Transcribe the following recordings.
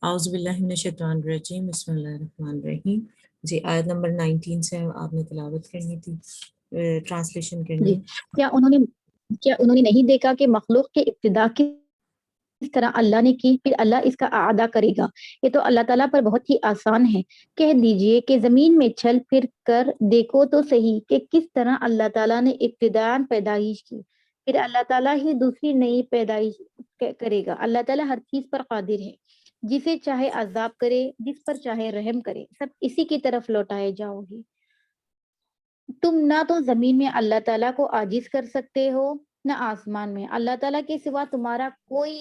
اعوذ باللہ من الشیطان الرجیم، بسم اللہ الرحمن الرحیم۔ جی آیت نمبر 19 سے آپ نے تلاوت کرنی تھی، ٹرانسلیشن کرنی جی ہے۔ کیا انہوں نے نہیں دیکھا کہ مخلوق کی ابتدا کس طرح اللہ نے کی، پھر اللہ اس کا اعادہ کرے گا۔ یہ تو اللہ تعالیٰ پر بہت ہی آسان ہے۔ کہہ دیجئے کہ زمین میں چل پھر کر دیکھو تو صحیح کہ کس طرح اللہ تعالیٰ نے ابتداءً پیدائش کی، پھر اللہ تعالیٰ ہی دوسری نئی پیدائش کرے گا۔ اللہ تعالیٰ ہر چیز پر قادر ہے، جسے چاہے عذاب کرے، جس پر چاہے رحم کرے، سب اسی کی طرف لوٹائے جاؤ گے۔ تم نہ تو زمین میں اللہ تعالیٰ کو عاجز کر سکتے ہو، نہ آسمان میں۔ اللہ تعالیٰ کے سوا تمہارا کوئی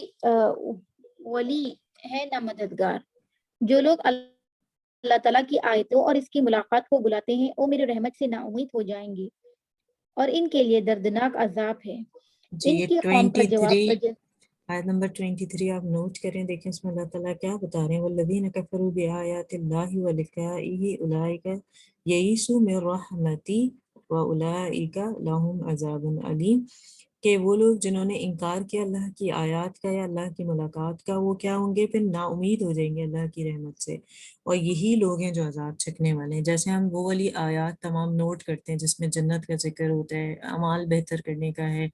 ولی ہے نہ مددگار۔ جو لوگ اللہ تعالیٰ کی آیتوں اور اس کی ملاقات کو بلاتے ہیں، وہ میری رحمت سے نا امید ہو جائیں گے اور ان کے لیے دردناک عذاب ہے۔ جی ان یہ کی قوم کا جواب 23 آیت نمبر 23 آپ نوٹ کریں، دیکھیں اس میں اللہ تعالیٰ کیا بتا رہے ہیں۔ والذین کفروا بآیات اللہ ولقائہ اولئک یئسوا من رحمتی واولئک لهم عذاب علیم، کہ وہ لوگ جنہوں نے انکار کیا اللہ کی آیات کا یا اللہ کی ملاقات کا، وہ کیا ہوں گے؟ پھر نا امید ہو جائیں گے اللہ کی رحمت سے، اور یہی لوگ ہیں جو عذاب چکھنے والے ہیں۔ جیسے ہم وہ والی آیات تمام نوٹ کرتے ہیں جس میں جنت کا ذکر ہوتا ہے، اعمال بہتر کرنے کا ہے،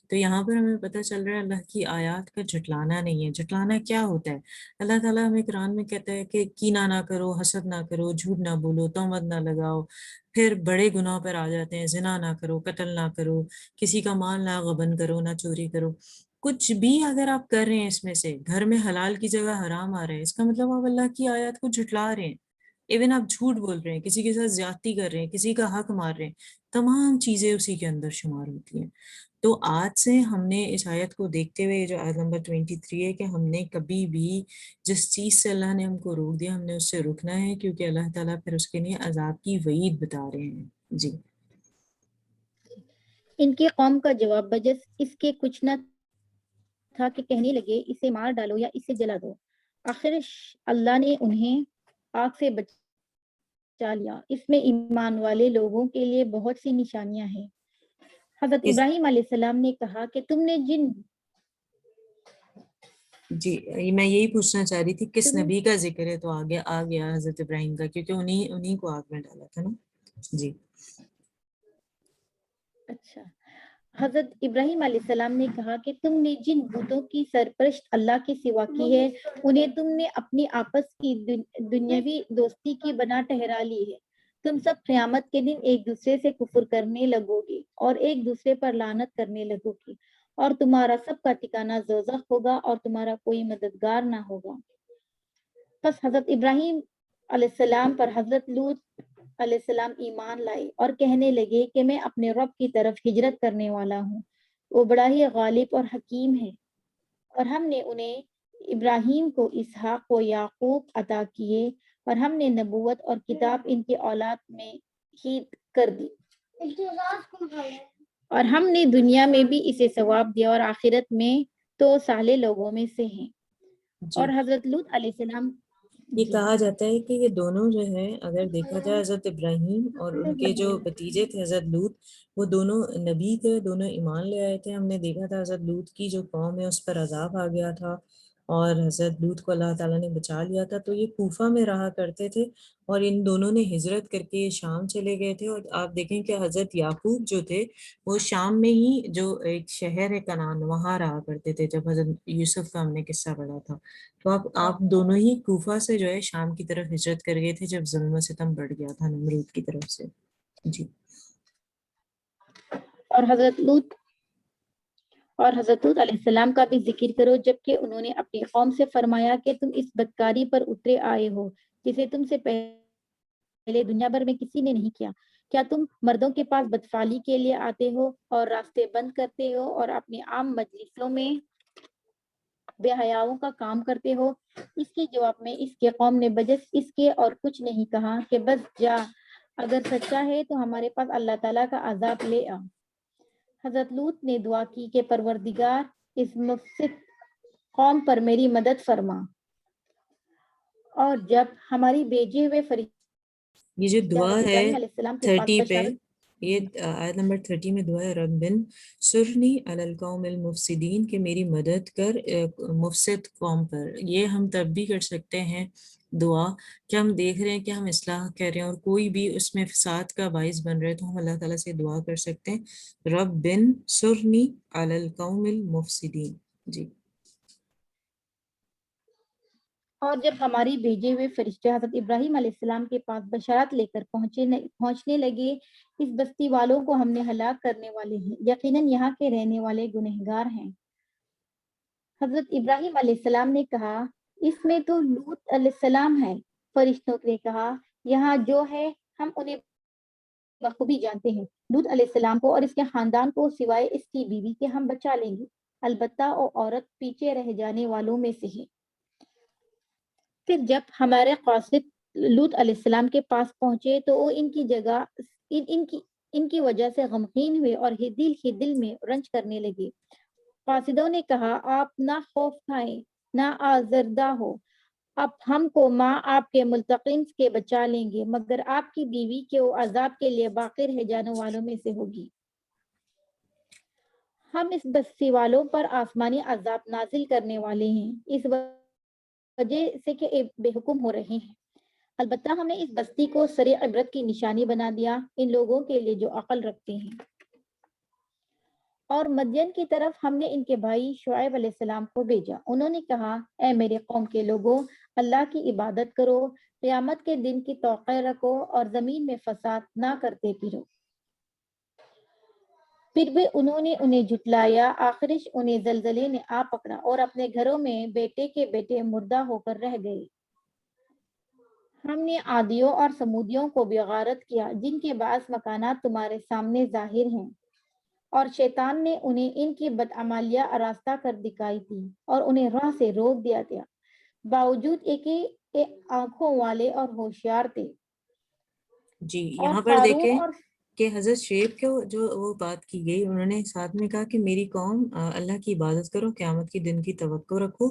تو یہاں پر ہمیں پتہ چل رہا ہے اللہ کی آیات کا جھٹلانا نہیں ہے۔ جھٹلانا کیا ہوتا ہے؟ اللہ تعالیٰ ہمیں قرآن میں کہتا ہے کہ کینہ نہ کرو، حسد نہ کرو، جھوٹ نہ بولو، تہمت نہ لگاؤ، پھر بڑے گناہ پر آ جاتے ہیں، زنا نہ کرو، قتل نہ کرو، کسی کا مال نہ غبن کرو، نہ چوری کرو۔ کچھ بھی اگر آپ کر رہے ہیں اس میں سے، گھر میں حلال کی جگہ حرام آ رہا ہے، اس کا مطلب آپ اللہ کی آیات کو جھٹلا رہے ہیں۔ ایون آپ جھوٹ بول رہے ہیں، کسی کے ساتھ زیادتی کر رہے ہیں، کسی کا حق مار رہے ہیں، تمام چیزیں اسی کے اندر شمار ہوتی ہیں۔ تو آج سے ہم نے اس آیت کو دیکھتے ہوئے، جو آیت نمبر 23 ہے، کہ ہم نے کبھی بھی جس چیز سے اللہ نے ہم کو روک دیا، ہم نے اس سے رکنا ہے، کیونکہ اللہ تعالیٰ پھر اس کے لیے عذاب کی وعید بتا رہے ہیں۔ جی ان کی قوم کا جواب بجس اس کے کچھ نہ تھا کہ کہنے لگے اسے مار ڈالو یا اسے جلا دو۔ آخر اللہ نے انہیں آگ سے بچا لیا۔ اس میں ایمان والے لوگوں کے لیے بہت سی نشانیاں ہیں۔ حضرت ابراہیم علیہ السلام نے کہا کہ تم نے جی میں یہی پوچھنا چاہ رہی تھی کس نبی کا ذکر ہے، تو آگے آ گیا حضرت ابراہیم کا، کیونکہ انہیں کو آگ میں ڈالا تھا نا۔ جی اچھا، حضرت ابراہیم علیہ السلام نے کہا کہ تم نے جن بتوں کی سرپرست اللہ کے سوا کی ہے، انہیں تم نے اپنی آپس کی دنیاوی دوستی کی بنا ٹھہرا لی ہے۔ تم سب قیامت کے دن ایک دوسرے سے کفر کرنے لگو گے اور ایک دوسرے پر لعنت کرنے لگو گے، اور تمہارا سب کا ٹھکانہ دوزخ ہوگا اور تمہارا کوئی مددگار نہ ہوگا۔ پس حضرت ابراہیم علیہ السلام پر حضرت لوط علیہ السلام ایمان لائے اور کہنے لگے کہ میں اپنے رب کی طرف ہجرت کرنے والا ہوں، وہ بڑا ہی غالب اور حکیم ہے، اور ہم نے انہیں ابراہیم کو اسحاق و یعقوب عطا کیے، اور ہم نے نبوت اور کتاب ان کی اولاد میں ہی کر دی، اور ہم نے دنیا میں بھی اسے ثواب دیا اور آخرت میں تو صالح لوگوں میں سے ہیں۔ جی اور حضرت لوط علیہ السلام یہ کہا جاتا ہے کہ یہ دونوں جو ہے، اگر دیکھا جائے حضرت ابراہیم اور ان کے جو بھتیجے تھے حضرت لوط، وہ دونوں نبی تھے، دونوں ایمان لے آئے تھے۔ ہم نے دیکھا تھا حضرت لوط کی جو قوم ہے اس پر عذاب آ گیا تھا، اور حضرت لوط کو اللہ تعالیٰ نے بچا لیا تھا۔ تو یہ کوفہ میں رہا کرتے تھے، اور ان دونوں نے ہجرت کر کے شام چلے گئے تھے۔ اور آپ دیکھیں کہ حضرت یعقوب جو تھے وہ شام میں ہی جو ایک شہر ہے کنعان، وہاں رہا کرتے تھے جب حضرت یوسف کا ہم نے قصہ پڑھا تھا۔ تو آپ دونوں ہی کوفہ سے جو ہے شام کی طرف ہجرت کر گئے تھے جب ظلم و ستم بڑھ گیا تھا نمرود کی طرف سے۔ جی اور حضرت لوط علیہ السلام کا بھی ذکر کرو، جبکہ انہوں نے اپنی قوم سے فرمایا کہ تم اس بدکاری پر اترے آئے ہو جسے تم سے پہلے دنیا بھر میں کسی نے نہیں کیا۔ کیا تم مردوں کے پاس بدفعلی کے لیے آتے ہو اور راستے بند کرتے ہو اور اپنی عام مجلسوں میں بے حیاؤں کا کام کرتے ہو؟ اس کے جواب میں اس کے قوم نے بجس اس کے اور کچھ نہیں کہا کہ بس جا، اگر سچا ہے تو ہمارے پاس اللہ تعالیٰ کا عذاب لے آ۔ حضرت لوط نے دعا کی کہ پروردگار اس مفسد قوم پر میری مدد فرما، اور جب ہماری بھیجے ہوئے یہ جو دعا ہے ابراہیم علیہ السلام کے پاس 30 پہ، بشارت یہ آیت نمبر 30 میں دعا ہے ربن سرنی علی القوم المفسدین کہ میری مدد کر مفسد قوم پر. یہ ہم تب بھی کر سکتے ہیں دعا کہ ہم دیکھ رہے ہیں کہ ہم اصلاح کر رہے ہیں اور کوئی بھی اس میں فساد کا باعث بن رہے تو ہم اللہ تعالیٰ سے دعا کر سکتے ہیں ربن سرنی علی القوم المفسدین. جی. اور جب ہماری بھیجے ہوئے فرشتے حضرت ابراہیم علیہ السلام کے پاس بشارت لے کر پہنچنے لگے اس بستی والوں کو ہم نے ہلاک کرنے والے ہیں، یقیناً یہاں کے رہنے والے گنہگار ہیں. حضرت ابراہیم علیہ السلام نے کہا اس میں تو لوط علیہ السلام ہے. فرشتوں نے کہا یہاں جو ہے ہم انہیں بخوبی جانتے ہیں. لوط علیہ السلام کو اور اس کے خاندان کو سوائے اس کی بیوی کے ہم بچا لیں گے، البتہ وہ عورت پیچھے رہ جانے والوں میں سے ہے. پھر جب ہمارے قاصد لوط علیہ السلام کے پاس پہنچے تو وہ ان کی وجہ سے غمگین ہوئے اور دل ہی دل میں رنج کرنے لگے. قاصدوں نے کہا آپ نہ خوف کھائیں نہ آزردہ ہو، اب ہم کو ماں آپ کے ملتقین کے بچا لیں گے، مگر آپ کی بیوی کے وہ عذاب کے لیے باقی رہ جانے والوں میں سے ہوگی. ہم اس بستی والوں پر آسمانی عذاب نازل کرنے والے ہیں اس وجہ سے کہ بے حکم ہو رہے ہیں. البتہ ہم نے اس بستی کو سرِ عبرت کی نشانی بنا دیا ان لوگوں کے لیے جو عقل رکھتے ہیں. اور مدین کی طرف ہم نے ان کے بھائی شعیب علیہ السلام کو بھیجا. انہوں نے کہا اے میرے قوم کے لوگوں، اللہ کی عبادت کرو، قیامت کے دن کی توقع رکھو اور زمین میں فساد نہ کرتے پھرو. پھر بھی انہوں نے انہیں جھٹلایا، آخرش انہیں زلزلے نے آ پکڑا اور اپنے گھروں میں بیٹے کے بیٹے مردہ ہو کر رہ گئے. ہم نے عادیوں اور سمودیوں کو بھی غارت کیا جن کے بعض مکانات تمہارے سامنے ظاہر ہیں، اور شیطان نے انہیں ان کی بدعمالیاں آراستہ کر دکھائی تھی اور انہیں راہ سے روک دیا گیا، باوجود ایک آنکھوں والے اور ہوشیار تھے. جی. اور یہاں پر قارون دیکھیں اور کہ حضرت شعیب کو جو وہ بات کی گئی، انہوں نے ساتھ میں کہا کہ میری قوم اللہ کی عبادت کرو، قیامت کے دن کی توقع رکھو،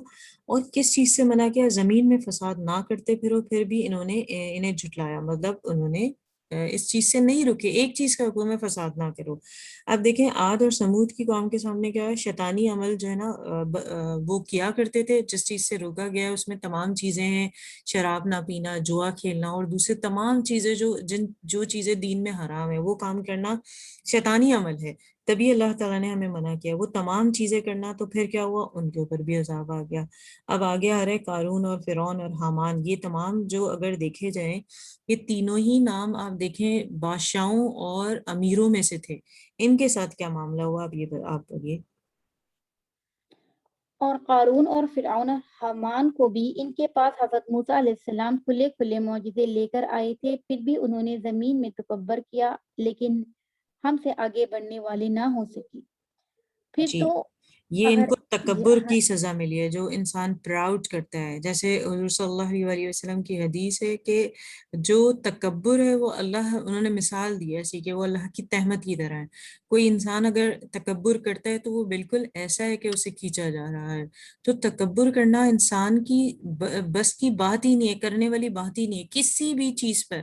اور کس چیز سے منع کیا؟ زمین میں فساد نہ کرتے پھرو. پھر بھی انہوں نے انہیں جھٹلایا، مطلب انہوں نے اس چیز سے نہیں رکے. ایک چیز کا حکم ہے فساد نہ کرو. اب دیکھیں عاد اور سمود کی قوم کے سامنے کیا ہے، شیطانی عمل جو ہے نا وہ کیا کرتے تھے. جس چیز سے روکا گیا ہے اس میں تمام چیزیں ہیں، شراب نہ پینا، جوا کھیلنا اور دوسرے تمام چیزیں جو چیزیں دین میں حرام ہے وہ کام کرنا شیطانی عمل ہے. تبھی اللہ تعالیٰ نے ہمیں منع کیا وہ تمام چیزیں کرنا. تو پھر کیا ہوا؟ ان کے اوپر بھی عذاب آ گیا. اب آگے آ رہے قارون اور فرعون اور حامان. یہ تمام جو اگر دیکھے جائیں یہ تینوں ہی نام آپ دیکھیں بادشاہوں اور امیروں میں سے تھے. ان کے ساتھ کیا معاملہ ہوا آپ بولیے. اور قارون اور فرعون اور حامان کو بھی ان کے پاس حضرت موسیٰ علیہ السلام کھلے معجزے لے کر آئے تھے، پھر بھی انہوں نے زمین میں تکبر کیا لیکن ہم سے آگے بڑھنے والے نہ ہو سکی. پھر جی. تو یہ ان اگر کو تکبر کی سزا ملی ہے، جو انسان پراؤڈ کرتا ہے. جیسے حضور صلی اللہ علیہ وسلم کی حدیث ہے کہ جو تکبر ہے وہ انہوں نے مثال دی ایسی کہ وہ اللہ کی تہمت کی طرح ہے. کوئی انسان اگر تکبر کرتا ہے تو وہ بالکل ایسا ہے کہ اسے کھینچا جا رہا ہے. تو تکبر کرنا انسان کی بس کی بات ہی نہیں ہے، کرنے والی بات ہی نہیں ہے کسی بھی چیز پر.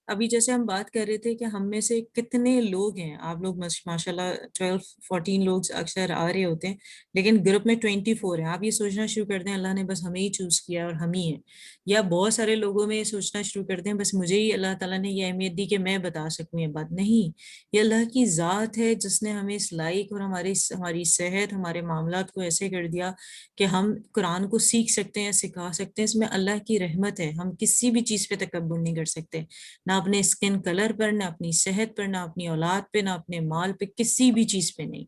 ابھی جیسے ہم بات کر رہے تھے کہ ہم میں سے کتنے لوگ ہیں، آپ لوگ ماشاء اللہ 12-14 لوگ اکثر آ رہے ہوتے ہیں، لیکن گروپ میں 24 ہیں. آپ یہ سوچنا شروع کر دیں اللہ نے بس ہمیں ہی چوز کیا اور ہم ہی ہیں، یا بہت سارے لوگوں میں یہ سوچنا شروع کر دیں بس مجھے ہی اللہ تعالیٰ نے یہ اہمیت دی کہ میں بتا سکوں. یہ بات نہیں، یہ اللہ کی ذات ہے جس نے ہمیں اس لائق اور ہماری صحت، ہمارے معاملات کو ایسے کر دیا کہ ہم قرآن کو سیکھ سکتے ہیں، سکھا سکتے ہیں. اس میں اللہ کی رحمت ہے. ہم کسی بھی چیز پہ تکبر نہیں کر سکتے، نہ اپنے اسکن کلر پر، نہ اپنی صحت پر، نہ اپنی اولاد پہ، نہ اپنے مال پہ، کسی بھی چیز پہ نہیں،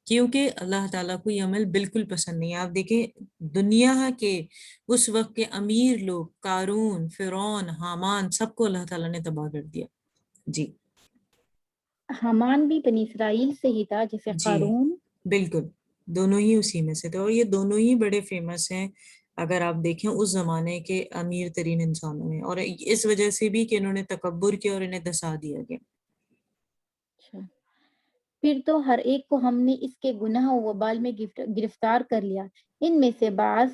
کیونکہ اللہ تعالیٰ کو یہ عمل بالکل پسند نہیں ہے. آپ دیکھیں دنیا کے اس وقت کے امیر لوگ، قارون، فرعون، حامان، سب کو اللہ تعالیٰ نے تباہ کر دیا. جی. حامان بھی بنی اسرائیل سے ہی تھا جیسے جی قارون. بالکل، دونوں ہی اسی میں سے تھے، اور یہ دونوں ہی بڑے فیمس ہیں اگر آپ دیکھیں اس زمانے کے امیر ترین انسانوں میں، اور اس وجہ سے بھی کہ انہوں نے تکبر کیا اور انہیں دھسا دیا گیا. پھر تو ہر ایک کو ہم نے اس کے گناہ و وبال میں گرفتار کر لیا. ان میں سے بعض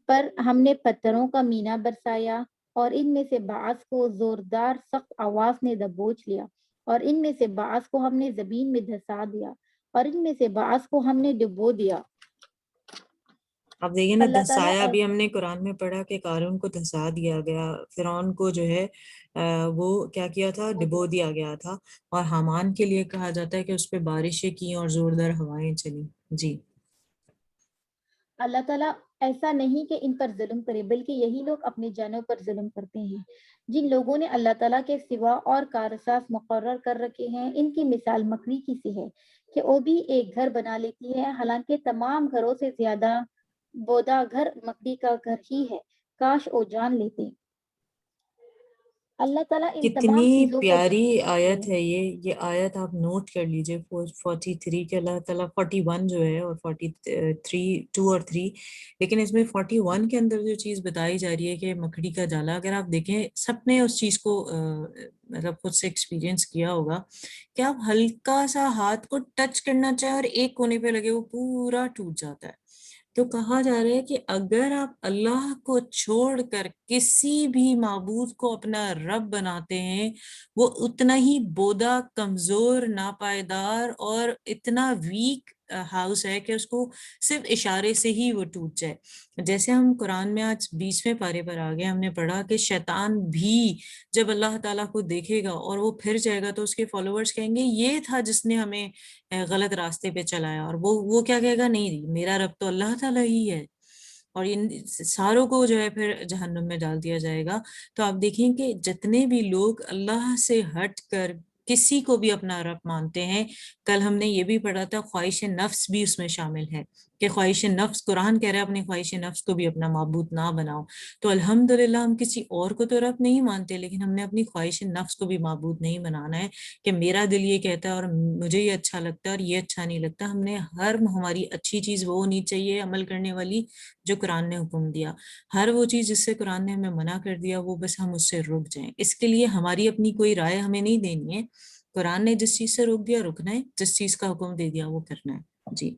پر ہم نے پتھروں کا مینہ برسایا اور ان میں سے بعض کو زوردار سخت آواز نے دبوچ لیا. اور ان میں سے بعض کو ہم نے زمین میں دھسا دیا اور ان میں سے بعض کو ہم نے ڈبو دیا۔ اب دیکھیں نا، اللہ تعالیٰ دھسایا بھی ہم نے قرآن میں پڑھا کہ قارون کو دھسا دیا گیا، فرعون کو جو ہے وہ کیا کیا تھا، ڈبو دیا گیا تھا، اور حامان کے لیے کہا جاتا ہے کہ اس پہ بارشیں کی اور زوردار ہوائیں چلی۔ جی اللہ تعالیٰ ایسا نہیں کہ ان پر ظلم کرے، بلکہ یہی لوگ اپنی جانوں پر ظلم کرتے ہیں۔ جن لوگوں نے اللہ تعالیٰ کے سوا اور کارساز مقرر کر رکھے ہیں، ان کی مثال مکڑی کی سی ہے کہ وہ بھی ایک گھر بنا لیتی ہے، حالانکہ تمام گھروں سے زیادہ بودا گھر مکڑی کا گھر ہی ہے، کاش وہ جان لیتے۔ اللہ تعالیٰ ان تمام کتنی چیزوں کو پیاری جانتے آیت ہیں۔ ہے یہ آیت آپ نوٹ کر لیجئے، 43 کے اللہ تعالیٰ 41 جو ہے اور 43 2 اور 3، لیکن اس میں 41 کے اندر جو چیز بتائی جا رہی ہے کہ مکڑی کا جالا، اگر آپ دیکھیں سب نے اس چیز کو مطلب خود سے ایکسپیرینس کیا ہوگا کہ آپ ہلکا سا ہاتھ کو ٹچ کرنا چاہیں اور ایک کونے پہ لگے وہ پورا ٹوٹ جاتا ہے۔ تو کہا جا رہا ہے کہ اگر آپ اللہ کو چھوڑ کر کسی بھی معبود کو اپنا رب بناتے ہیں، وہ اتنا ہی بودا، کمزور، ناپائیدار اور اتنا ویک ہاؤس ہے کہ اس کو صرف اشارے سے ہی وہ ٹوٹ جائے۔ جیسے ہم قرآن میں آج 20ویں پارے پر آگے ہم نے پڑھا کہ شیطان بھی جب اللہ تعالیٰ کو دیکھے گا اور وہ پھر جائے گا تو اس کے فالوورز کہیں گے یہ تھا جس نے ہمیں غلط راستے پہ چلایا، اور وہ کیا کہے گا، نہیں میرا رب تو اللہ تعالیٰ ہی ہے، اور ان ساروں کو جو ہے پھر جہنم میں ڈال دیا جائے گا۔ تو آپ دیکھیں کہ جتنے بھی لوگ اللہ سے ہٹ کر کسی کو بھی اپنا رب مانتے ہیں، کل ہم نے یہ بھی پڑھا تھا خواہش نفس بھی اس میں شامل ہے کہ خواہش نفس، قرآن کہہ رہا ہے اپنی خواہش نفس کو بھی اپنا معبود نہ بناؤ۔ تو الحمدللہ ہم کسی اور کو تو رب نہیں مانتے، لیکن ہم نے اپنی خواہش نفس کو بھی معبود نہیں بنانا ہے کہ میرا دل یہ کہتا ہے اور مجھے یہ اچھا لگتا ہے اور یہ اچھا نہیں لگتا۔ ہم نے ہماری اچھی چیز وہ ہونی چاہیے عمل کرنے والی جو قرآن نے حکم دیا، ہر وہ چیز جس سے قرآن نے ہمیں منع کر دیا وہ بس ہم اس سے رک جائیں۔ اس کے لیے ہماری اپنی کوئی رائے ہمیں نہیں دینی ہے، قرآن نے جس چیز سے روک دیا رکنا ہے، جس چیز کا حکم دے دیا وہ کرنا ہے۔ جی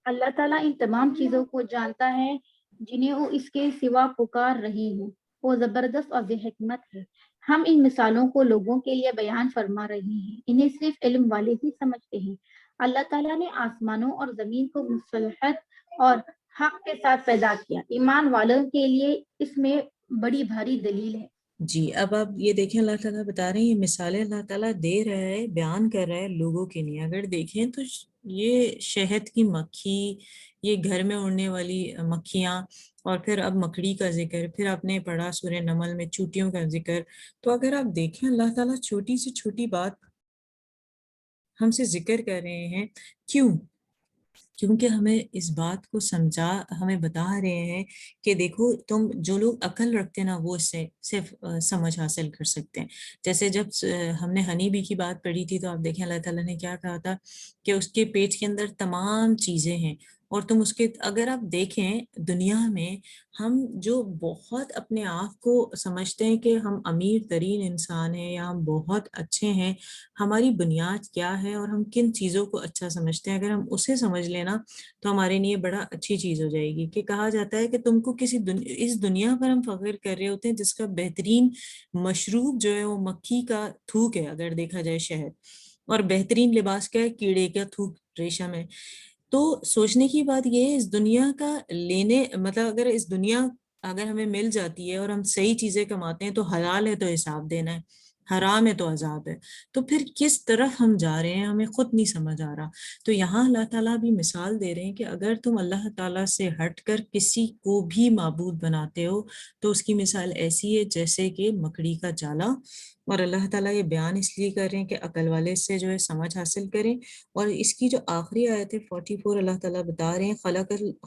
اللہ تعالیٰ ان تمام چیزوں کو جانتا ہے جنہیں وہ اس کے سوا پکار رہی ہیں، وہ زبردست اور بے حکمت ہے۔ ہم ان مثالوں کو لوگوں کے لیے بیان فرما رہے ہیں، انہیں صرف علم والے ہی سمجھتے ہیں۔ اللہ تعالیٰ نے آسمانوں اور زمین کو مصلحت اور حق کے ساتھ پیدا کیا، ایمان والوں کے لیے اس میں بڑی بھاری دلیل ہے۔ جی اب آپ یہ دیکھیں، اللہ تعالیٰ بتا رہے ہیں یہ مثالیں اللہ تعالیٰ دے رہا ہے، بیان کر رہا ہے لوگوں کے لیے۔ اگر دیکھیں تو یہ شہد کی مکھی، یہ گھر میں اڑنے والی مکھیاں، اور پھر اب مکڑی کا ذکر، پھر آپ نے پڑھا سورہ نمل میں چوٹیوں کا ذکر۔ تو اگر آپ دیکھیں اللہ تعالیٰ چھوٹی سے چھوٹی بات ہم سے ذکر کر رہے ہیں، کیوں؟ کیونکہ ہمیں اس بات کو ہمیں بتا رہے ہیں کہ دیکھو تم جو لوگ عقل رکھتے ہیں نا وہ اس سے صرف سمجھ حاصل کر سکتے ہیں۔ جیسے جب ہم نے ہنی بی کی بات پڑھی تھی تو آپ دیکھیں اللہ تعالیٰ نے کیا کہا تھا کہ اس کے پیٹ کے اندر تمام چیزیں ہیں، اور تم اس کے اگر آپ دیکھیں دنیا میں ہم جو بہت اپنے آپ کو سمجھتے ہیں کہ ہم امیر ترین انسان ہیں یا ہم بہت اچھے ہیں، ہماری بنیاد کیا ہے اور ہم کن چیزوں کو اچھا سمجھتے ہیں، اگر ہم اسے سمجھ لینا تو ہمارے لیے بڑا اچھی چیز ہو جائے گی۔ کہ کہا جاتا ہے کہ تم کو اس دنیا پر ہم فخر کر رہے ہوتے ہیں جس کا بہترین مشروب جو ہے وہ مکھی کا تھوک ہے اگر دیکھا جائے شہد، اور بہترین لباس کیا ہے، کیڑے کا تھوک ریشم ہے۔ تو سوچنے کی بات یہ ہے اس دنیا کا لینے مطلب اگر ہمیں مل جاتی ہے اور ہم صحیح چیزیں کماتے ہیں تو حلال ہے تو حساب دینا ہے، حرام ہے تو عذاب ہے، تو پھر کس طرف ہم جا رہے ہیں ہمیں خود نہیں سمجھ آ رہا۔ تو یہاں اللہ تعالیٰ بھی مثال دے رہے ہیں کہ اگر تم اللہ تعالیٰ سے ہٹ کر کسی کو بھی معبود بناتے ہو تو اس کی مثال ایسی ہے جیسے کہ مکڑی کا جالا۔ اور اللہ تعالیٰ یہ بیان اس لیے کر رہے ہیں کہ عقل والے سے جو ہے سمجھ حاصل کریں۔ اور اس کی جو آخری آیت ہے 44، اللہ تعالیٰ بتا رہے ہیں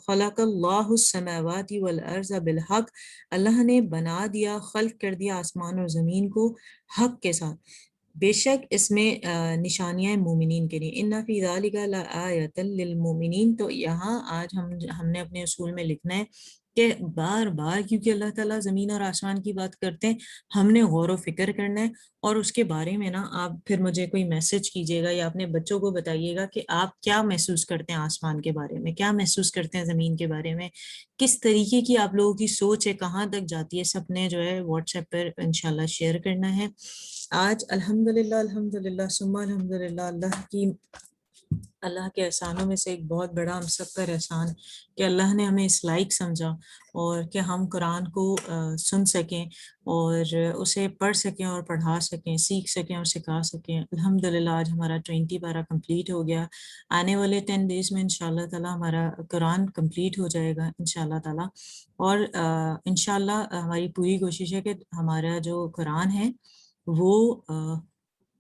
خلق اللہ السماوات والارض بالحق، اللہ نے بنا دیا، خلق کر دیا آسمان اور زمین کو حق کے ساتھ، بے شک اس میں نشانیاں مومنین کے لیے، ان فی ذالک لآیۃ للمومنین۔ تو یہاں آج ہم نے اپنے اصول میں لکھنا ہے کہ بار بار، کیونکہ اللہ تعالیٰ زمین اور آسمان کی بات کرتے ہیں، ہم نے غور و فکر کرنا ہے، اور اس کے بارے میں نا آپ پھر مجھے کوئی میسج کیجیے گا یا اپنے بچوں کو بتائیے گا کہ آپ کیا محسوس کرتے ہیں آسمان کے بارے میں، کیا محسوس کرتے ہیں زمین کے بارے میں، کس طریقے کی آپ لوگوں کی سوچ ہے، کہاں تک جاتی ہے، سب نے جو ہے واٹس ایپ پر انشاءاللہ شیئر کرنا ہے۔ آج الحمدللہ ثم الحمدللہ اللہ کے احسانوں میں سے ایک بہت بڑا ہم سب پر احسان کہ اللہ نے ہمیں اس لائق سمجھا، اور کہ ہم قرآن کو سن سکیں اور اسے پڑھ سکیں اور پڑھا سکیں، سیکھ سکیں اور سکھا سکیں۔ الحمدللہ آج ہمارا 20 پارہ کمپلیٹ ہو گیا۔ آنے والے 10 ڈیز میں انشاءاللہ تعالیٰ ہمارا قرآن کمپلیٹ ہو جائے گا انشاءاللہ تعالیٰ، اور انشاءاللہ ہماری پوری کوشش ہے کہ ہمارا جو قرآن ہے وہ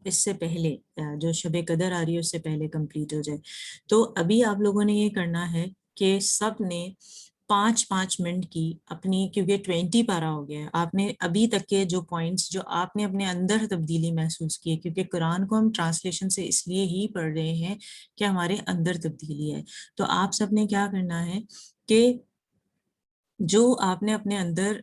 اس سے پہلے جو شب قدر آ رہی ہے اس سے پہلے کمپلیٹ ہو جائے۔ تو ابھی آپ لوگوں نے یہ کرنا ہے کہ سب نے 5-5 منٹ کی اپنی، کیونکہ 20 پارہ ہو گیا ہے، آپ نے ابھی تک کے جو پوائنٹس جو آپ نے اپنے اندر تبدیلی محسوس کی ہے، کیونکہ قرآن کو ہم ٹرانسلیشن سے اس لیے ہی پڑھ رہے ہیں کہ ہمارے اندر تبدیلی ہے، تو آپ سب نے کیا کرنا ہے کہ جو آپ نے اپنے اندر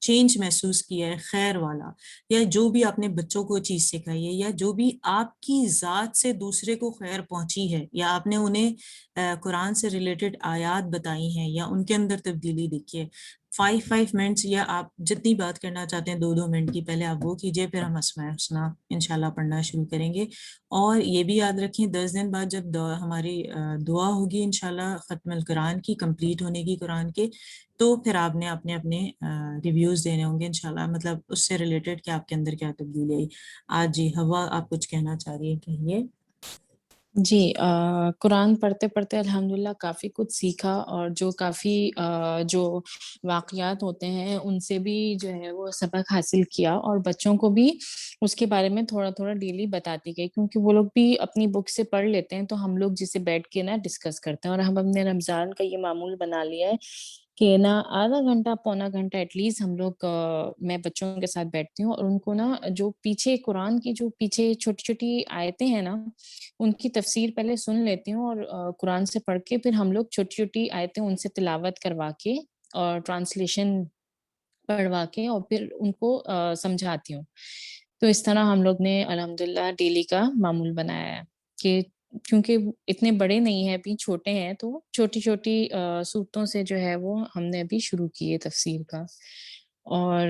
چینج محسوس کیا ہے خیر والا، یا جو بھی آپ نے بچوں کو چیز سکھائی ہے، یا جو بھی آپ کی ذات سے دوسرے کو خیر پہنچی ہے، یا آپ نے انہیں قرآن سے ریلیٹڈ آیات بتائی ہیں یا ان کے اندر تبدیلی دیکھی ہے، 5 منٹس، یا آپ جتنی بات کرنا چاہتے ہیں 2 منٹ کی، پہلے آپ وہ کیجئے، پھر ہم اسماء الحسنہ انشاءاللہ پڑھنا شروع کریں گے۔ اور یہ بھی یاد رکھیں 10 دن بعد جب ہماری دعا ہوگی انشاءاللہ ختم القرآن کی، کمپلیٹ ہونے کی قرآن کے، تو پھر آپ نے اپنے اپنے ریویوز دینے ہوں گے انشاءاللہ، مطلب اس سے ریلیٹڈ کہ آپ کے اندر کیا تبدیلی آئی۔ آج جی ہوا آپ کچھ کہنا چاہ رہی ہیں، کہیے۔ جی قرآن پڑھتے پڑھتے الحمدللہ کافی کچھ سیکھا، اور جو کافی جو واقعات ہوتے ہیں ان سے بھی جو ہے وہ سبق حاصل کیا، اور بچوں کو بھی اس کے بارے میں تھوڑا تھوڑا ڈیلی بتاتی گئی، کیونکہ وہ لوگ بھی اپنی بک سے پڑھ لیتے ہیں، تو ہم لوگ جسے بیٹھ کے نا ڈسکس کرتے ہیں، اور ہم اپنے رمضان کا یہ معمول بنا لیا ہے کہ نا آدھا گھنٹہ پونا گھنٹہ ایٹ لیسٹ ہم لوگ میں بچوں کے ساتھ بیٹھتی ہوں، اور ان کو نا جو پیچھے قرآن کی جو پیچھے چھوٹی چھوٹی آیتیں ہیں نا ان کی تفسیر پہلے سن لیتی ہوں، اور قرآن سے پڑھ کے پھر ہم لوگ چھوٹی چھوٹی آیتیں ان سے تلاوت کروا کے اور ٹرانسلیشن پڑھوا کے اور پھر ان کو سمجھاتی ہوں۔ تو اس طرح ہم لوگ نے الحمدللہ ڈیلی کا معمول بنایا ہے کہ کیونکہ اتنے بڑے نہیں ہیں، ابھی چھوٹے ہیں، تو چھوٹی چھوٹی صورتوں سے جو ہے وہ ہم نے ابھی شروع کی ہے تفسیر کا۔ اور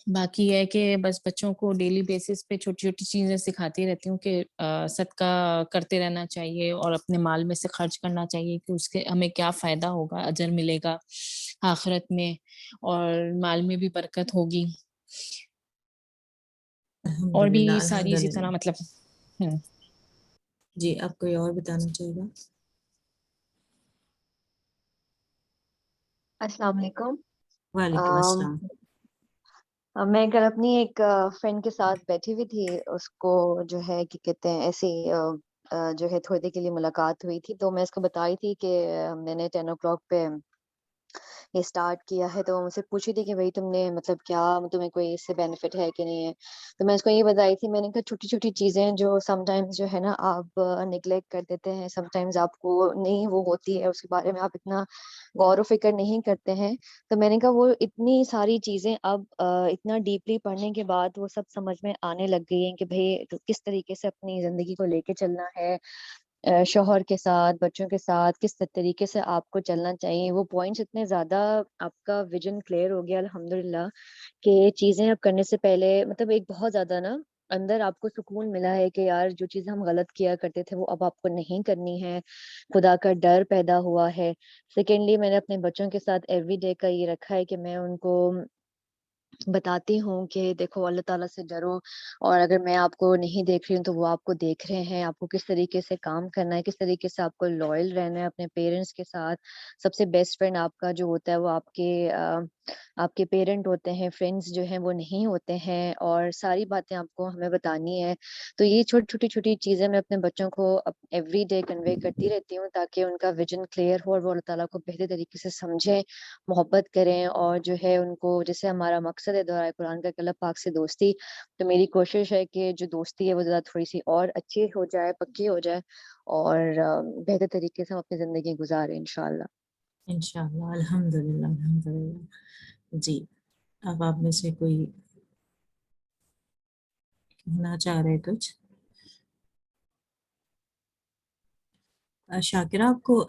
باقی ہے کہ بس بچوں کو ڈیلی بیسس پہ چھوٹی چھوٹی چیزیں سکھاتی رہتی ہوں کہ صدقہ کرتے رہنا چاہیے، اور اپنے مال میں سے خرچ کرنا چاہیے کہ اس کے ہمیں کیا فائدہ ہوگا، اجر ملے گا آخرت میں، اور مال میں بھی برکت ہوگی، اور بھی الحمدللہ ساری اسی الحمدللہ۔ طرح مطلب جی آپ کوئی اور بتانا چاہیے گا؟ السلام علیکم۔ وعلیکم السلام۔ میں کل اپنی ایک فرینڈ کے ساتھ بیٹھی ہوئی تھی، اس کو جو ہے کہ کہتے ہیں ایسے جو ہے تھوڑی دیر کے لیے ملاقات ہوئی تھی، تو میں اس کو بتائی تھی کہ میں نے 10 o'clock پہ یہ اسٹارٹ کیا ہے، تو مجھ سے پوچھی تھی کہ بھائی تم نے مطلب کیا تمہیں کوئی اس سے بینیفٹ ہے کہ نہیں ہے، تو میں اس کو یہ بتائی تھی، میں نے کہا چھوٹی چھوٹی چیزیں جو سم ٹائمز جو ہے نا آپ نگلیکٹ کر دیتے ہیں، سم ٹائمز آپ کو نہیں وہ ہوتی ہے، اس کے بارے میں آپ اتنا غور و فکر نہیں کرتے ہیں، تو میں نے کہا وہ اتنی ساری چیزیں اب اتنا ڈیپلی پڑھنے کے بعد وہ سب سمجھ میں آنے لگ گئی ہیں کہ بھائی کس طریقے سے اپنی زندگی کو لے کے چلنا ہے، شوہر کے ساتھ، بچوں کے ساتھ کس طریقے سے آپ کو چلنا چاہیے، وہ پوائنٹس اتنے زیادہ آپ کا ویژن کلیئر ہو گیا الحمدللہ کہ چیزیں اب کرنے سے پہلے مطلب ایک بہت زیادہ نا اندر آپ کو سکون ملا ہے کہ یار جو چیزیں ہم غلط کیا کرتے تھے وہ اب آپ کو نہیں کرنی ہے، خدا کا ڈر پیدا ہوا ہے۔ سیکنڈلی میں نے اپنے بچوں کے ساتھ ایوری ڈے کا یہ رکھا ہے کہ میں ان کو بتاتی ہوں کہ دیکھو اللہ تعالیٰ سے ڈرو، اور اگر میں آپ کو نہیں دیکھ رہی ہوں تو وہ آپ کو دیکھ رہے ہیں، آپ کو کس طریقے سے کام کرنا ہے، کس طریقے سے آپ کو لوئل رہنا ہے اپنے پیرنٹس کے ساتھ۔ سب سے بیسٹ فرینڈ آپ کا جو ہوتا ہے وہ آپ کے پیرنٹ ہوتے ہیں، فرینڈس جو ہیں وہ نہیں ہوتے ہیں، اور ساری باتیں آپ کو ہمیں بتانی ہے۔ تو یہ چھوٹی چھوٹی چیزیں میں اپنے بچوں کو ایوری ڈے کنوے کرتی رہتی ہوں تاکہ ان کا ویژن کلیئر ہو اور وہ اللہ تعالیٰ کو بہتر طریقے سے سمجھیں، محبت کریں، اور جو ہے ان کو جیسے ہمارا مقصد ہے دعائے قرآن کا کہ اللہ پاک سے دوستی، تو میری کوشش ہے کہ جو دوستی ہے وہ زیادہ تھوڑی سی اور اچھی ہو جائے، پکی ہو جائے، اور بہتر طریقے سے ہم اپنی زندگی گزاریں انشاءاللہ۔ انشاءاللہ. الحمدللہ الحمدللہ. جی اب آپ میں سے کوئی کہنا چاہ رہے کچھ؟ شاکرہ آپ کو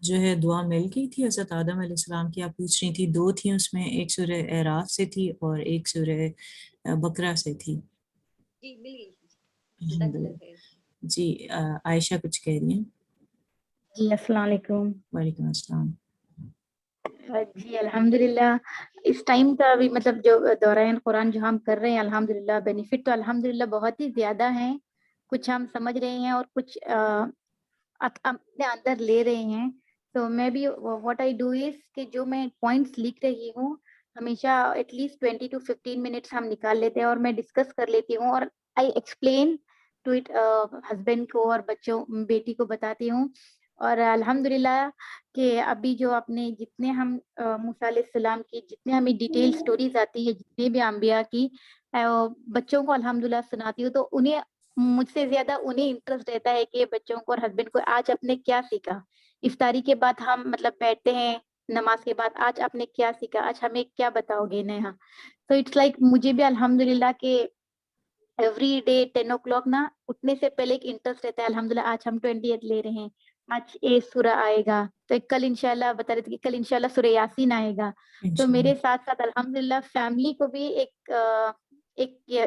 جو ہے دعا مل گئی تھی حضرت آدم علیہ السلام کی، آپ پوچھ رہی تھی، 2 تھیں اس میں، ایک سورہ اعراف سے تھی اور ایک سورہ بقرہ سے تھی. جی مل گئی. الحمدللہ. جی عائشہ کچھ کہہ رہی ہیں. جی السلام علیکم. وعلیکم السلام. جی الحمدللہ اس ٹائم کا بھی مطلب جو دوران قرآن جو ہم کر رہے ہیں الحمدللہ بینیفٹ تو الحمدللہ بہت ہی زیادہ ہیں. کچھ ہم سمجھ رہے ہیں اور کچھ اپنے اندر لے رہے ہیں. تو میں بھی واٹ آئی ڈو از کہ جو میں پوائنٹس لکھ رہی ہوں ہمیشہ ایٹ لیسٹ 20 to 15 منٹس ہم نکال لیتے ہیں اور میں ڈسکس کر لیتی ہوں اور I explain to it husband کو اور بچوں بیٹی کو بتاتی ہوں. اور الحمدللہ کہ ابھی جو اپنے جتنے ہم موسیٰ علیہ السلام کی جتنے ہمیں ڈیٹیل سٹوریز آتی ہے جتنے بھی انبیاء کی بچوں کو الحمدللہ سناتی ہوں تو انہیں مجھ سے زیادہ انہیں انٹرسٹ رہتا ہے کہ بچوں کو اور ہسبینڈ کو آج آپ نے کیا سیکھا. افطاری کے بعد ہم مطلب بیٹھتے ہیں نماز کے بعد آج آپ نے کیا سیکھا, آج ہمیں کیا بتاؤ گے نیہا. تو اٹس لائک مجھے بھی الحمدللہ کہ ایوری ڈے 10 o'clock نا اٹھنے سے پہلے ایک انٹرسٹ رہتا ہے الحمدللہ آج ہم 20th لے رہے ہیں, آج یہ سورہ آئے گا. تو کل انشاءاللہ بتا رہے تھے کہ کل انشاءاللہ سورہ یاسین آئے گا. تو میرے ساتھ ساتھ الحمدللہ فیملی کو بھی ایک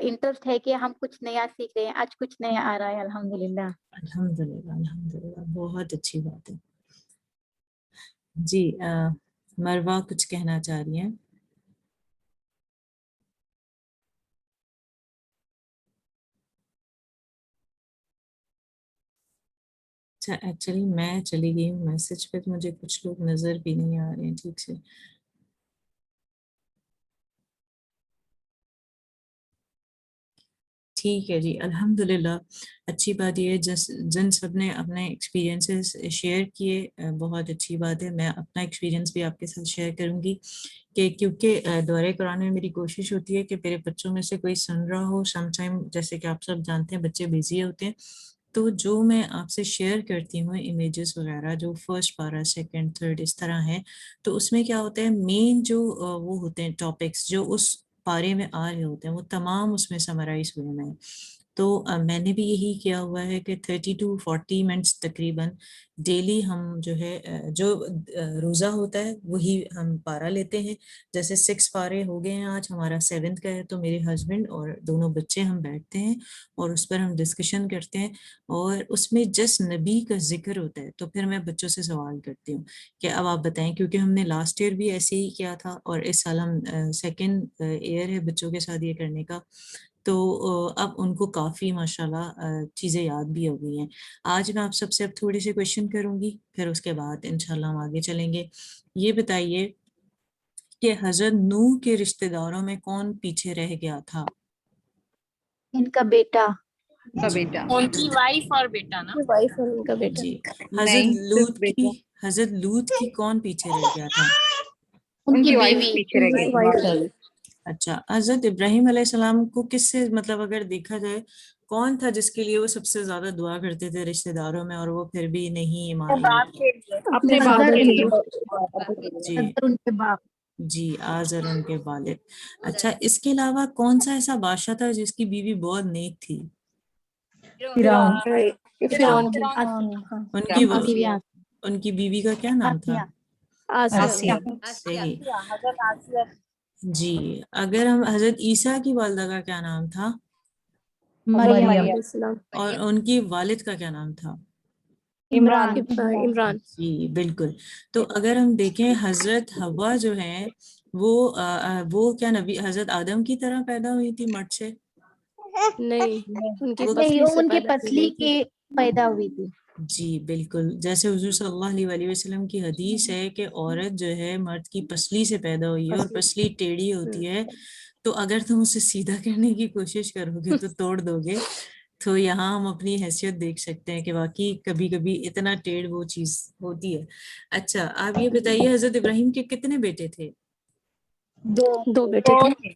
انٹرسٹ ہے کہ ہم کچھ نیا سیکھ رہے ہیں, آج کچھ نیا آ رہا ہے الحمدللہ. الحمدللہ الحمدللہ بہت اچھی بات ہے. جی مروہ کچھ کہنا چاہ رہی ہیں. اچھا ایکچولی میں چلی گئی ہوں میسج پہ تو مجھے کچھ لوگ نظر بھی نہیں آ رہے ہیں ٹھیک سے. ٹھیک ہے جی الحمدللہ. اچھی بات یہ ہے جن سب نے اپنے ایکسپیرینسز شیئر کیے بہت اچھی بات ہے. میں اپنا ایکسپیرینس بھی آپ کے ساتھ شیئر کروں گی کہ کیونکہ دورہ قرآن میں میری کوشش ہوتی ہے کہ میرے بچوں میں سے کوئی سن رہا ہو. سم ٹائم جیسے کہ آپ سب جانتے ہیں بچے بیزی ہوتے ہیں, تو جو میں آپ سے شیئر کرتی ہوں امیجز وغیرہ جو فرسٹ پارا سیکنڈ تھرڈ اس طرح ہے, تو اس میں کیا ہوتا ہے مین جو وہ ہوتے ہیں ٹاپکس جو اس پارے میں آ رہے ہوتے ہیں وہ تمام اس میں سمرائز ہوئے ہیں. تو میں نے بھی یہی کیا ہوا ہے کہ 30 to 40 منٹس تقریباً ڈیلی ہم جو ہے جو روزہ ہوتا ہے وہی ہم پارا لیتے ہیں. جیسے 6 پارے ہو گئے ہیں, آج ہمارا 7th کا ہے, تو میرے ہسبینڈ اور دونوں بچے ہم بیٹھتے ہیں اور اس پر ہم ڈسکشن کرتے ہیں اور اس میں جس نبی کا ذکر ہوتا ہے تو پھر میں بچوں سے سوال کرتی ہوں کہ اب آپ بتائیں, کیونکہ ہم نے لاسٹ ایئر بھی ایسے ہی کیا تھا اور اس سال ہم سیکنڈ ایئر ہے بچوں کے ساتھ یہ کرنے کا, تو اب ان کو کافی ماشاءاللہ چیزیں یاد بھی ہو گئی ہیں. آج میں آپ سب سے اب تھوڑے سے کویشچن کروں گی, پھر اس کے بعد انشاءاللہ ہم آگے چلیں گے. یہ بتائیے کہ حضرت نوح کے رشتہ داروں میں کون پیچھے رہ گیا تھا؟ ان کا بیٹا, ان کی وائف اور بیٹا نا. وائف اور ان کا بیٹا. جی. نہیں, صرف بیٹا. حضرت لوط کی کون پیچھے رہ گیا تھا؟ ان کی وائف بیوی. پیچھے رہ گئی. ماشاءاللہ. اچھا, حضرت ابراہیم علیہ السلام کو کس سے مطلب اگر دیکھا جائے کون تھا جس کے لیے وہ سب سے زیادہ دعا کرتے تھے رشتہ داروں میں اور وہ پھر بھی نہیں ایمان لائے؟ اپنے باپ کے لیے. جی اگر ان کے باپ. جی آزر ان کے والد. اچھا اس کے علاوہ کون سا ایسا بادشاہ تھا جس کی بیوی بہت نیک تھی؟ فرعون کی. ان کی بیوی کا کیا نام تھا؟ آسیہ. صحیح. جی اگر ہم حضرت عیسیٰ کی والدہ کا کیا نام تھا؟ مریم. اور ان کی والد کا کیا نام تھا؟ عمران. جی بالکل. تو اگر ہم دیکھیں حضرت حوا جو ہیں وہ کیا نبی حضرت آدم کی طرح پیدا ہوئی تھی مٹ سے؟ نہیں, ان کی وہ نہیں, پسلی وہ سے ان کے پیدا کی پسلی گئی تھی. کے پیدا ہوئی تھی. جی بالکل. جیسے حضور صلی اللہ علیہ وسلم کی حدیث ہے کہ عورت جو ہے مرد کی پسلی سے پیدا ہوئی ہے اور پسلی ٹیڑھی ہوتی ہے, تو اگر تم اسے سیدھا کرنے کی کوشش کرو گے تو توڑ دو گے. تو یہاں ہم اپنی حیثیت دیکھ سکتے ہیں کہ واقعی کبھی کبھی اتنا ٹیڑھ وہ چیز ہوتی ہے. اچھا آپ یہ بتائیے حضرت ابراہیم کے کتنے بیٹے تھے؟ 2 بیٹے تھے,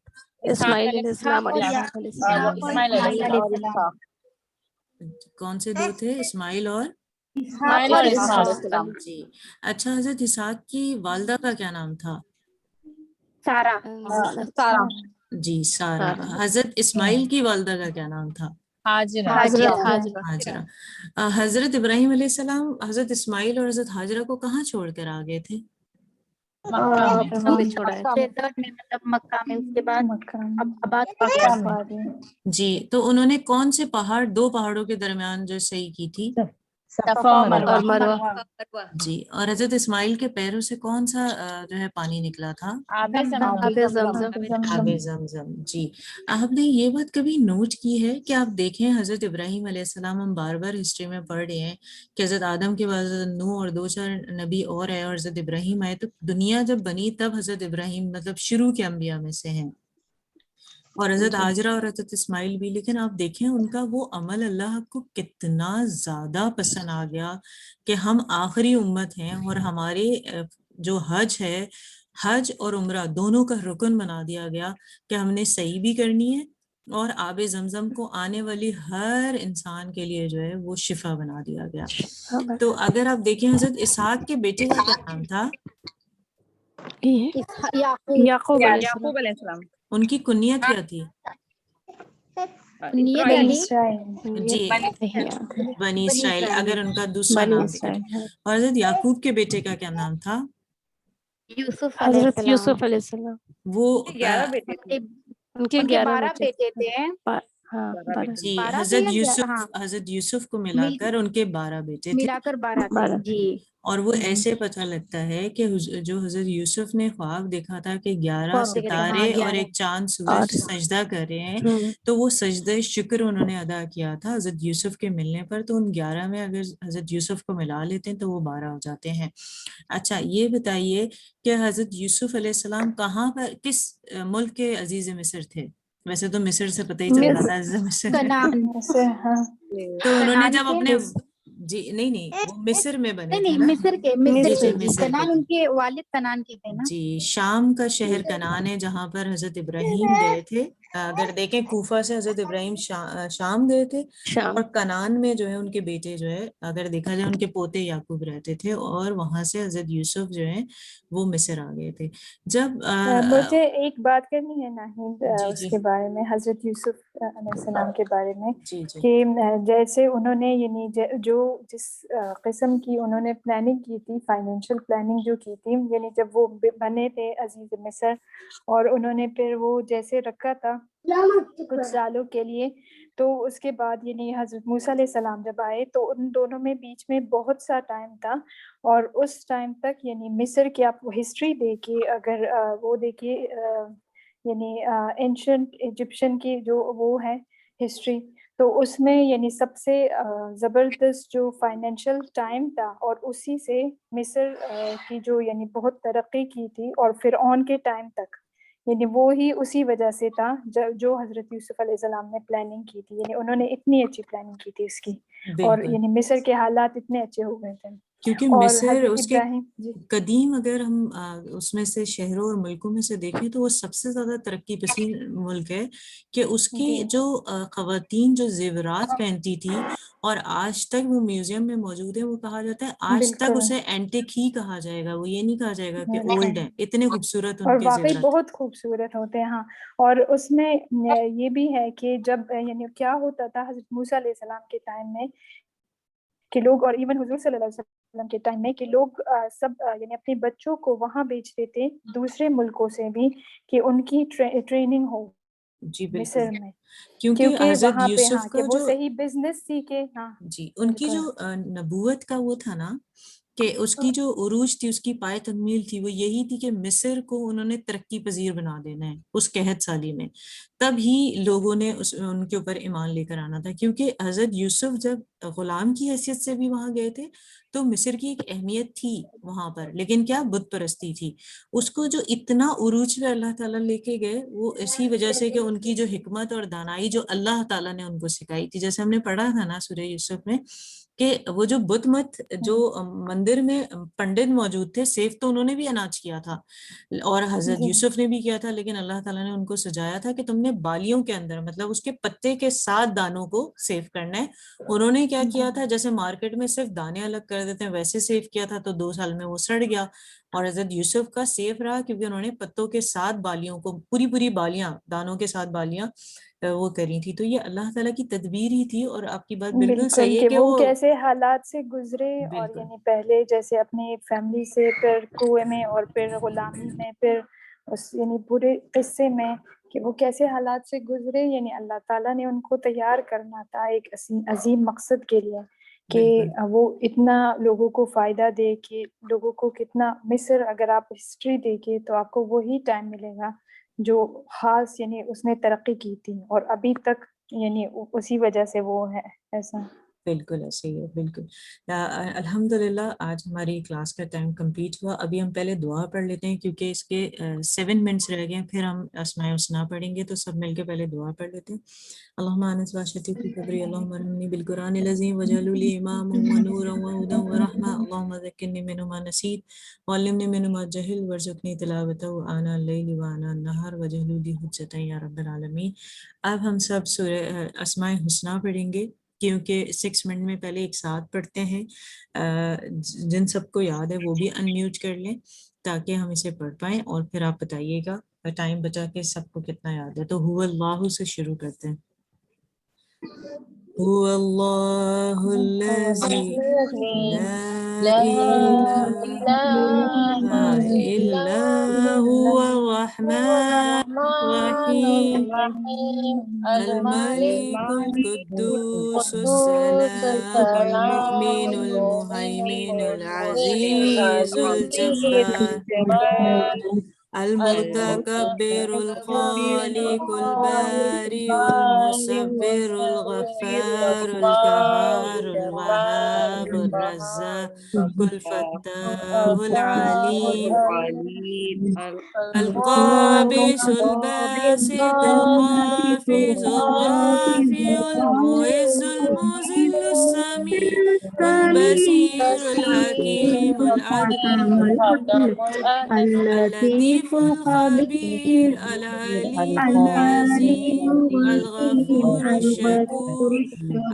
اسماعیل علیہ السلام اور یعقوب علیہ السلام. کون سے 2 تھے؟ اسماعیل اور اسماعیل اور اسحاق. جی اچھا، حضرت اسحاق کی والدہ کا کیا نام تھا؟ سارا. جی سارا. حضرت اسماعیل کی والدہ کا کیا نام تھا؟ حضرت ہاجرہ. حضرت ابراہیم علیہ السلام حضرت اسماعیل اور حضرت ہاجرہ کو کہاں چھوڑ کر آ گئے تھے؟ مکہ میں چھوڑا ہے. ڈیزرٹ میں مطلب مکہ میں، اس کے بعد اب آباد جی تو انہوں نے کون سے پہاڑ، 2 پہاڑوں کے درمیان جو صحیح کی تھی؟ اور مروہ. جی. اور حضرت اسماعیل کے پیروں سے کون سا جو ہے پانی نکلا تھا؟ آب زمزم. آب زمزم. جی آپ نے یہ بات کبھی نوٹ کی ہے کہ آپ دیکھیں حضرت ابراہیم علیہ السلام، ہم بار بار ہسٹری میں پڑھ رہے ہیں کہ حضرت آدم کے بعد حضرت نوح اور 2-4 نبی اور آئے اور حضرت ابراہیم آئے، تو دنیا جب بنی تب حضرت ابراہیم مطلب شروع کے انبیاء میں سے ہیں، اور حضرت ہاجرہ اور حضرت اسماعیل بھی. لیکن آپ دیکھیں ان کا وہ عمل اللہ کو کتنا زیادہ پسند آ گیا کہ ہم آخری امت ہیں اور ہمارے جو حج ہے، حج اور عمرہ دونوں کا رکن بنا دیا گیا کہ ہم نے صحیح بھی کرنی ہے، اور آب زمزم کو آنے والی ہر انسان کے لیے جو ہے وہ شفا بنا دیا گیا. تو اگر آپ دیکھیں حضرت اسحاق کے بیٹے کا کیا نام تھا؟ یعقوب علیہ السلام. ان کی کنیت کیا تھی؟ جی بنی اسرائیل، اگر ان کا دوسرا بنی نام اسرائیل. اور حضرت یعقوب کے بیٹے کا کیا نام تھا؟ یوسف حضرت یوسف علیہ السلام. وہ ان کے 11 بیٹے تھے. ہاں 12. جی 12 حضرت تھے یا یوسف، ہاں حضرت یوسف کو ملا کر ان کے 12 بیٹے تھے، ملا کر 12 تھے. جی اور وہ ایسے پتہ لگتا ہے کہ جو حضرت یوسف نے خواب دیکھا تھا کہ 11 خواب دیکھا تھا، ستارے ہاں، اور 11 ایک چاند سورج سجدہ کر رہے ہیں، تو وہ سجدہ شکر انہوں نے ادا کیا تھا حضرت یوسف کے ملنے پر. تو ان 11 میں اگر حضرت یوسف کو ملا لیتے ہیں تو وہ 12 ہو جاتے ہیں. اچھا یہ بتائیے کہ حضرت یوسف علیہ السلام کہاں پر، کس ملک کے عزیز مصر تھے؟ ویسے تو مصر سے پتہ ہی چل رہا تھا عزیز مصر ہے. کنعان. تو انہوں نے کنعان جب کے اپنے جی نہیں وہ مصر میں بنے تھے نہیں نا. مصر کے جی مصر مصر کے کنعان تھے. ان کے والد کنعان کے تھے نا. جی شام کا شہر کنعان ہے جہاں پر حضرت ابراہیم گئے تھے. اگر دیکھیں کوفہ سے حضرت ابراہیم شام گئے تھے، اور کنعان میں جو ہے ان کے بیٹے جو ہے، اگر دیکھا جائے ان کے پوتے یعقوب رہتے تھے، اور وہاں سے حضرت یوسف جو ہیں وہ مصر آ گئے تھے. جب مجھے ایک بات کرنی ہے ناہید اس جی کے بارے میں، حضرت یوسف علیہ السلام کے بارے میں، جی جی کہ جیسے انہوں نے یعنی جو جس قسم کی انہوں نے پلاننگ کی تھی، فائنینشیل پلاننگ جو کی تھی، یعنی جب وہ بنے تھے عزیز مصر، اور انہوں نے پھر وہ جیسے رکھا تھا کچھ سالوں کے لیے، تو اس کے بعد یعنی حضرت موسیٰ علیہ السلام جب آئے تو ان دونوں میں بیچ میں بہت سا ٹائم تھا، اور اس ٹائم تک یعنی مصر کی آپ ہسٹری دیکھیے، اگر وہ دیکھیے یعنی اینشنٹ ایجپشن کی جو وہ ہے ہسٹری، تو اس میں یعنی سب سے زبردست جو فائنینشیل ٹائم تھا، اور اسی سے مصر کی جو یعنی بہت ترقی کی تھی، اور فرعون کے ٹائم تک، یعنی وہی اسی وجہ سے تھا جو حضرت یوسف علیہ السلام نے پلاننگ کی تھی، یعنی انہوں نے اتنی اچھی پلاننگ کی تھی اس کی، اور بالکل، یعنی مصر کے حالات اتنے اچھے ہو گئے تھے. کیونکہ اور مصر حضرت اس کے ابراہیم جی قدیم، اگر ہم اس میں سے شہروں اور ملکوں میں سے دیکھیں تو وہ سب سے زیادہ ترقی پسند ملک ہے، کہ اس کی جی جو خواتین جو زیورات پہنتی تھی اور آج تک وہ میوزیم میں موجود ہے، وہ کہا جاتا ہے آج تک بالکل اسے اینٹک ہی کہا جائے گا، وہ یہ نہیں کہا جائے گا کہ بالکل. اولڈ ہے، اتنے خوبصورت اور ان کے واقعی زیورات. بہت خوبصورت ہوتے ہیں. ہاں، اور اس میں یہ بھی ہے کہ جب یعنی کیا ہوتا تھا حضرت موسیٰ علیہ السلام کے ٹائم میں، کہ لوگ، اور ایون حضور صلی اللہ علیہ وسلم کے ٹائم میں، کہ لوگ سب یعنی اپنے بچوں کو وہاں بھیجتے تھے دوسرے ملکوں سے بھی، کہ ان کی ٹریننگ ہو جی بالکل، مصر میں، کیونکہ کیونکہ حضرت وہاں پہ یوسف ہاں کہ کا وہ جو صحیح بزنس سیکھے. ہاں جی ان کی بالکل جو نبوت کا وہ تھا نا، کہ اس کی جو عروج تھی، اس کی پائے تکمیل تھی، وہ یہی تھی کہ مصر کو انہوں نے ترقی پذیر بنا دینا ہے اس قحط سالی میں. تب ہی لوگوں نے ان کے اوپر ایمان لے کر آنا تھا، کیونکہ حضرت یوسف جب غلام کی حیثیت سے بھی وہاں گئے تھے تو مصر کی ایک اہمیت تھی وہاں پر، لیکن کیا بت پرستی تھی. اس کو جو اتنا عروج پہ اللہ تعالیٰ لے کے گئے، وہ اسی وجہ سے کہ ان کی جو حکمت اور دانائی جو اللہ تعالیٰ نے ان کو سکھائی تھی. جیسے ہم نے پڑھا تھا نا سورہ یوسف میں، کہ وہ جو بت مت جو مندر میں پنڈت موجود تھے، سیف تو انہوں نے بھی اناج کیا تھا، اور حضرت جی یوسف نے بھی کیا تھا، لیکن اللہ تعالیٰ نے ان کو سجایا تھا کہ تم نے اپنے بالیوں کے اندر، مطلب اس کے پتے کے ساتھ دانوں کو سیو کرنا ہے. انہوں نے کیا کیا تھا، جیسے مارکیٹ میں صرف دانے الگ کر دیتے ہیں ویسے سیو کیا تھا، تو 2 سال میں وہ سڑ گیا. اور حضرت یوسف کا سیف رہا کیونکہ انہوں نے پتوں کے ساتھ بالیوں کو، پوری بالیاں، دانوں کے ساتھ بالیاں وہ کری تھی. تو یہ اللہ تعالیٰ کی تدبیر ہی تھی. اور آپ کی بات بالکل بالکل صحیح ہے کہ کہ وہ وہ کیسے حالات سے گزرے، اور بالکل یعنی پہلے جیسے اپنی فیملی سے، پھر کنویں میں، اور پھر غلامی میں، پھر اس یعنی پورے قصے میں کہ وہ کیسے حالات سے گزرے. یعنی اللہ تعالیٰ نے ان کو تیار کرنا تھا ایک عظیم مقصد کے لیے، کہ بالکل وہ اتنا لوگوں کو فائدہ دے، کہ لوگوں کو کتنا. مصر اگر آپ ہسٹری دیکھیں تو آپ کو وہی ٹائم ملے گا جو خاص یعنی اس نے ترقی کی تھی، اور ابھی تک یعنی اسی وجہ سے وہ ہے ایسا. بالکل ایسے ہی ہے. بالکل الحمدللہ آج ہماری کلاس کا ٹائم کمپلیٹ ہوا. ابھی ہم پہلے دعا پڑھ لیتے ہیں کیونکہ اس کے 7 منٹس رہ گئے ہیں، پھر ہم اسماء الحسنی پڑھیں گے. تو سب مل کے پہلے دعا پڑھ لیتے ہیں. اللہم انس واشتی فی قبری، اللہم ارحمنی بالقرآن العظیم وجعلہ لی اماما ونورا وہدی ورحمہ، اللہم ذکرنی منہ ما نسیت وعلمنی منہ ما جہل وارزقنی تلاوتہ آناء اللیل وآناء النہار واجعلہ لی حجۃ یا رب العالمین. اب ہم سب سورہ اسماء الحسنی پڑھیں گے کیونکہ 6 منٹ میں پہلے ایک ساتھ پڑھتے ہیں. جن سب کو یاد ہے وہ بھی ان میوٹ کر لیں تاکہ ہم اسے پڑھ پائیں، اور پھر آپ بتائیے گا ٹائم بچا کے سب کو کتنا یاد ہے. تو هو اللہ سے شروع کرتے ہیں. هو اللہ الذی لا لا الہ إله إلا الا هو الرحمن الرحمن الرحیم الرحيم الملك الملك القدوس القدوس السلام السلام المؤمن المهيمن المؤمن العزيز العزيز الجبار الجبار المتكبر المتكبر الخالق الخالق البارئ البارئ المصور المصور الغفار الغفار القهار الجبار الوهاب القهار الرزاق الفتاح الفتاح الفتاح العليم العليم القابس القابض الباسط الخافض الرافع المعز المذل السميع البصير الحكيم العدل الحكم العدل اللطيف الخبير العليم العظيم الغفور الشكور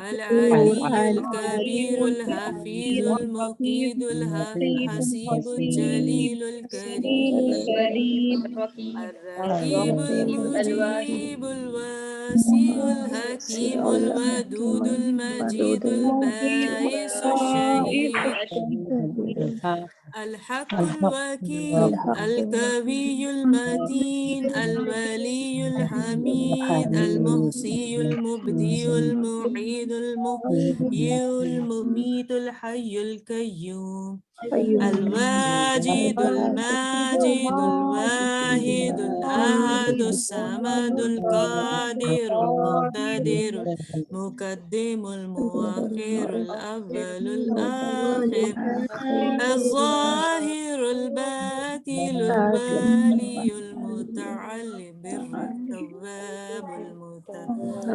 العلي الكبير الحفيظ المقيت الحسيب الجليل الكريم الرقيب المجيب الواسع الحكيم الودود المجيد البائس الشهيد الحق الوكيل القوي المتين الولي الحميد المحصي المبدي المعيد المحيي المميت الحي القيوم الواجد الماجد الواحد الأحد الصمد القادر المقتدر المقدم المؤخر الأول الآخر الظاهر الباطن الوالي المتعالي بر التواب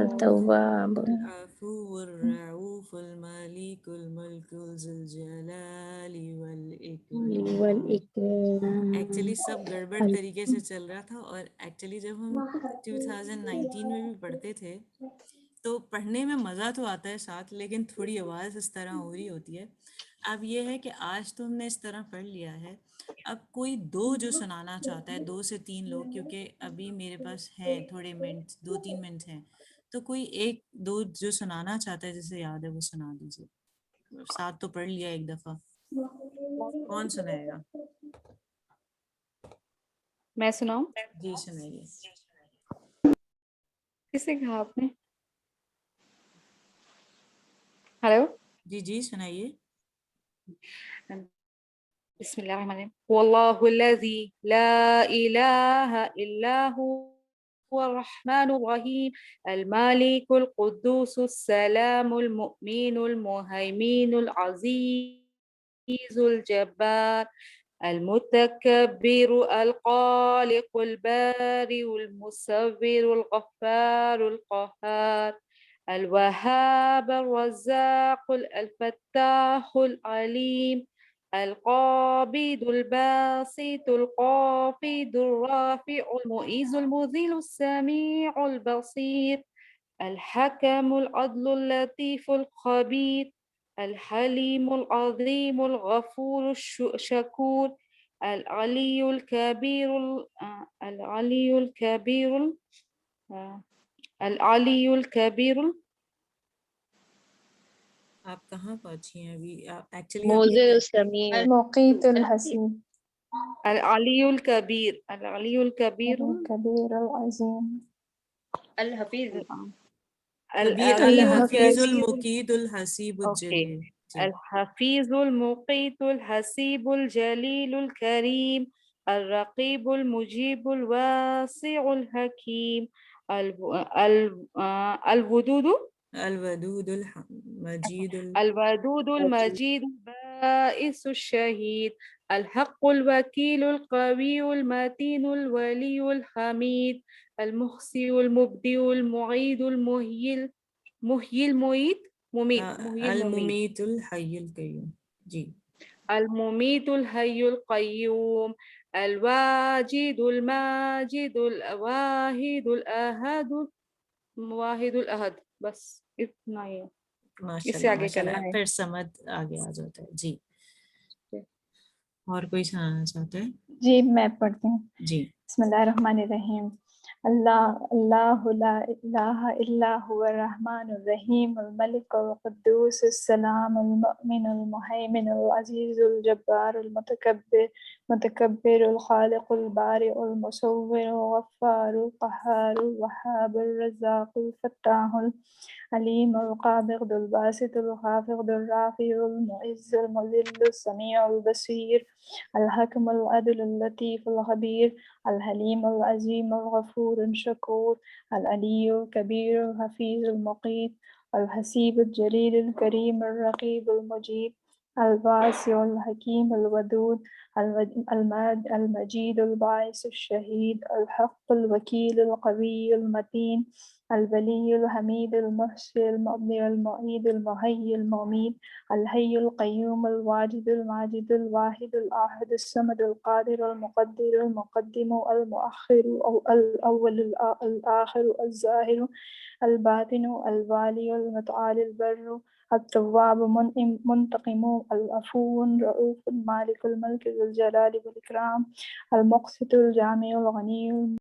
التواب العفو الرؤوف الملك الملك ذو الجلال والإكرام. والإكرام. ایکچولی سب گڑبڑ طریقے سے چل رہا تھا، اور ایکچولی جب ہم 2019 میں بھی پڑھتے تھے تو پڑھنے میں مزہ تو آتا ہے ساتھ، لیکن تھوڑی آواز اس طرح ہو رہی ہوتی ہے. اب یہ ہے کہ آج تو ہم نے اس طرح پڑھ لیا ہے. اب کوئی دو جو سنانا چاہتا ہے، 2 سے 3 لوگ، کیونکہ ابھی میرے پاس ہیں تھوڑے منٹ، 2-3 منٹ ہیں، تو کوئی 1-2 جو سنانا چاہتا ہے جسے یاد ہے وہ سنا دیجیے. ساتھ تو پڑھ لیا ایک دفعہ، کون سنائے گا؟ میں سناؤں؟ جی سنائیے. کسے کہا آپ نے؟ ہلو، جی سنائیے. بسم اللہ الرحمن الرحیم. واللہ الذی لا الہ الا هو الرحمن الرحیم المالک القدوس السلام المؤمن المہیمن العزیز الجبار المتكبر الخالق البارئ المصور الغفار القهار الوهاب الرزاق الفتاح العليم القابض الباسط الخافض الرافع المعز المذل السميع البصير الحكم العدل اللطيف الخبير الحليم العظيم الغفور الشكور العلي الكبير العلي الكبير العلي الكبير. آپ کہاں پہنچی ہیں ابھی؟ ایکچولی موزر السمیع المقیت الحسیب العلي الكبير العلي الكبير الكبير العظيم الحفیظ کبیر العلي الحفیظ الكبير. المقید الحسیب الجلیل. جی الحفيظ المقيت الحسيب الجليل الكريم الرقيب المجيب الواسع الحكيم الودود الودود المجید الودود المجيد البائس الشهيد الحق الوكيل القوي المتين الولي الحميد المحصي المبدئ المعيد المحيي المميت الممیت الحی القیوم. جی المميت الحي القيوم الواجد الماجد الواحد الأحد. بس اتنا ہی ہے. ماشاء اس سے اللہ آگے ماشاء کرنا اللہ. ہے. پھر سمجھ آگے آ جاتا ہے. جی اور کوئی سنانا چاہتا ہے؟ جی میں پڑھتی ہوں. جی بسم اللہ الرحمن الرحیم. اللہ لا الہ الا هو الرحمن الرحیم الملک القدوس السلام المؤمن المہیمن العزیز الجبار المتکبر الخالق البارئ المصور الغفار القہار الوہاب الرزاق الفتاح العلیم القابض الباسط الخافض الرافع المعز المذل السمیع البصیر الحکم العدل اللطیف الخبیر الحلیم العظیم الغفور الشکور العلی الکبیر الحفیظ المقیت الحسیب الجلیل الکریم الرقیب المجیب الواسع الحکیم الودود المجید الباعث الشہید الحق الوکیل القوی المتین الولی الحمید المحصی المبدع المعید المحیی الممید الحی القیوم الواجد الماجد الواحد الأحد الصمد القادر المقدر المقدم المؤخر الأول الآخر الظاهر الباطن الوالي المتعالي البر التواب منتقم العفو رؤوف مالك الملك ذو الجلال والإكرام المقسط الجامع الغني